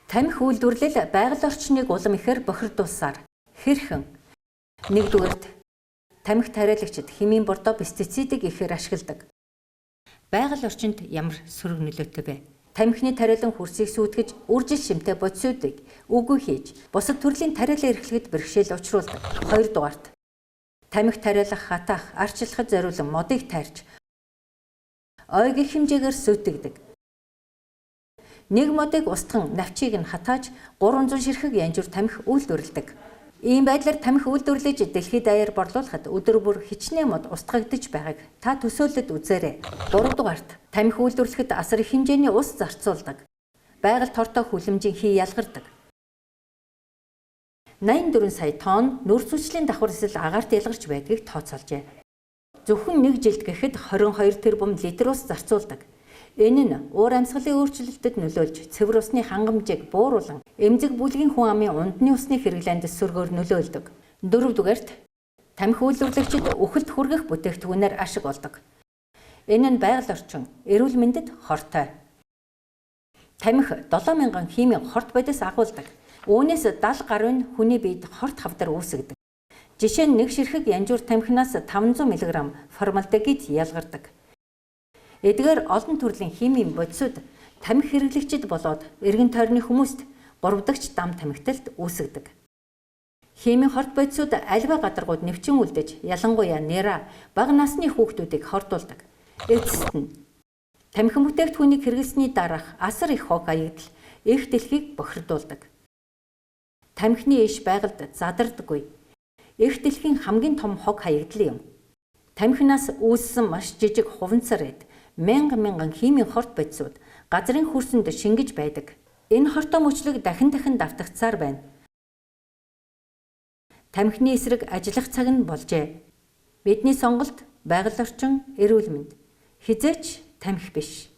Тамхи үйлдвэрлэл байгаль орчныг улам ихээр бохирдуулсаар хэрхэн? Нэгдүгээрт тамхи тариалагчид химийн бордоо пестицидыг ихээр ашигладаг. Байгаль орчинд ямар сөрөг нөлөөтэй вэ? Тамхины тариалан хөрсийг сүйтгэж, үржил шимтэй бодисуудыг үгүй хийж, бусад төрлийн тариалан эрхлэхэд бэрхшээл учруулдаг. Хоёрдугаарт тамхи тариалах, хатаах, арчилахад зориулан модыг тайрч, ойг их хэмжээгээр сүйтгэдэг. Нэг модыг устган навчийг нь хатааж 300 ширхэг янжуур тамхи үйлдвэрлэдэг. Ийм байдлаар тамхи үйлдвэрлэж дэлхийд даяар борлуулахад өдөр бүр хичнээн мод устгагдж байгааг та төсөөлөд үзээрэй. Гуравдугаарт тамхи үйлдвэрлэхэд асар их хэмжээний ус зарцуулдаг. Байгаль тортой хүлэмжийн хий ялгардаг. 84 сая тонн нүрс хүчлийн давхар эсвэл агаарт ялгарч байдгийг тооцоолжээ. Зөвхөн нэг жилд гэхэд 22 тэрбум литр ус зарцуулдаг. Энэ нь уур амьсгалын өөрчлөлтөд нөлөөлж цэвэр усны хангамжийг бууруулан эмзэг бүлгийн хүн амын унтны усны хэрэглээнд сөргөөр нөлөөлдөг. Дөрөвдүгээрт тамхи үйлдвэрлэгчид үхэлд хүргэх бүтээгдэхүүнээр ашиг олдог. Энэ нь байгаль орчин, эрүүл мэндэд хортой. Тамхи 7000 химийн хорт бодис агуулдаг. Үүнээс 70 гаруй нь хүний биед хорт хавдар үүсгэдэг. Жишээ нь нэг ширхэг янжуур тамхинаас 500 мг формальдегид ялгардаг. Эдгээр олон төрлийн химийн бодисууд тамхи хэрэглэгчид болоод эргэн тойрны хүмүүст 3 дахь дам тамхиталд үүсгэдэг. Химийн хорт бодисууд альва гадаргууд нэвчин үлдэж, ялангуяа нера, бага насны хүүхдүүдийг хордуулдаг. Эцэст нь тамхи бүтээгдэхүүнийг хэрэглэсний дараах асар их хог аягдал их дэлхийг бохирдуулдаг. Тамхины иш байгальд задардаггүй. Их дэлхийн хамгийн том хог хаягдал юм. Тамхинаас үүссэн маш жижиг хуванцар эд мянган химийн хорт бодисууд газрын хөрсөнд шингэж байдаг. Энэ хортой мөчлөг дахин давтагдсаар байна. Тамхины эсрэг ажиллах цаг нь болжээ. Бидний сонголт байгаль орчин, эрүүл мэнд. Хизээч тамхи биш.